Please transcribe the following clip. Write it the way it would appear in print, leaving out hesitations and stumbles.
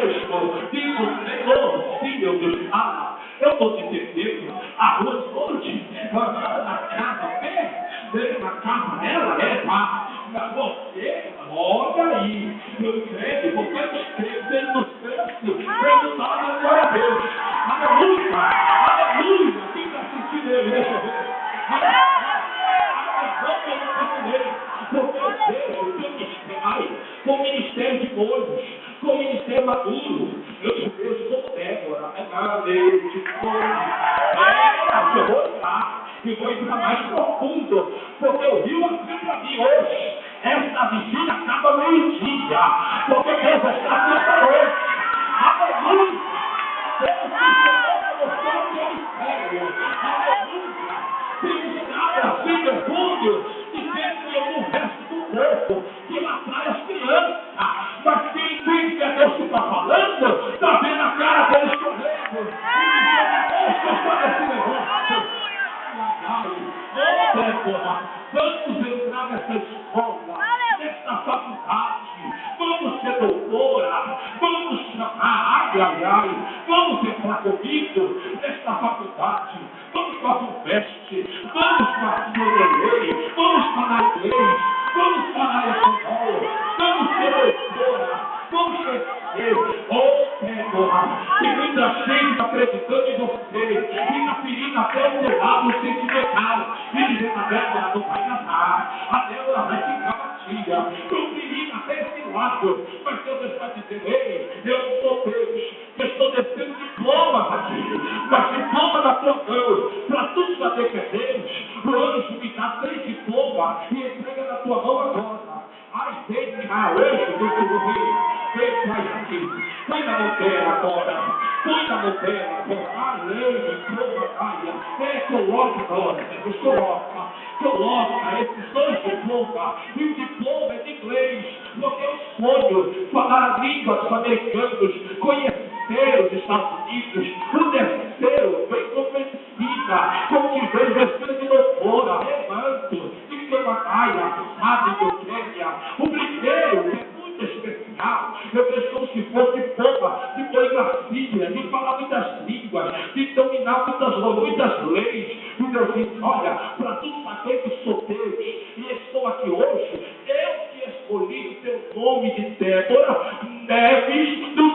mesmo. Digo, Senhor, sim, meu Deus, fala. Eu estou te entendendo. Arroz hoje, na casa, na casa dela, pá. Você, olha aí, eu creio, você esteve no santo, eu não agora a Deus. Aleluia, aleluia. Quem está assistindo ele, deixa eu ver. Porque eu vejo teu ministério, com o ministério de molhos, com o ministério maduro, eu te vejo como Débora, Deus, de fome, eu vou entrar, e vou entrar mais profundo, porque o rio aqui para mim hoje, essa vigília acaba meio-dia, porque Deus está nessa noite, aleluia, Deus está mostrando o ministério, aleluia, tem nada assim mergulho, no resto do corpo, que atrai as crianças, mas quem entende que é Deus que está falando, está vendo a cara dele chorando, e dizendo, olha esse negócio, vamos entrar nessa escola, nessa faculdade, vamos ser doutora, vamos chamar, vamos entrar comigo nesta faculdade, vamos para o veste, vamos para a lei, vamos falar inglês, vamos falar espanhol, vamos ser doutora, vamos crescer, e muita gente acreditando em você, e está ferindo até o seu lado sentimental, e dizendo, a Débora não vai casar, a Débora vai ficar batida, estão ferindo até esse lado, mas Deus está dizendo, ei, eu sou Deus, eu estou descendo diplomas aqui, mas diploma na tua mão, para tu saber que é Deus, o anjo me dá 3 diplomas e entrega na tua mão agora. Ai, vem cá, anjo do rei, vem mais aqui, põe na mão dela agora, põe na mão dela agora, diploma, coloca agora, Deus, coloca esses 2 diplomas, e o diploma é de inglês, porque eu sonho falar a língua dos americanos, conhecer os Estados Unidos, o terceiro vem com medicina, como que vem vestido de doutora, remanto, de Camanaia, sabe do Quênia, o primeiro é muito especial, eu vejo como se fosse diploma de poligrafia, de falar muitas línguas, de dominar muitas leis, e Deus diz, olha, para tu saber que sou Deus, e estou aqui hoje, eu que escolhi o teu nome de Débora, Neves do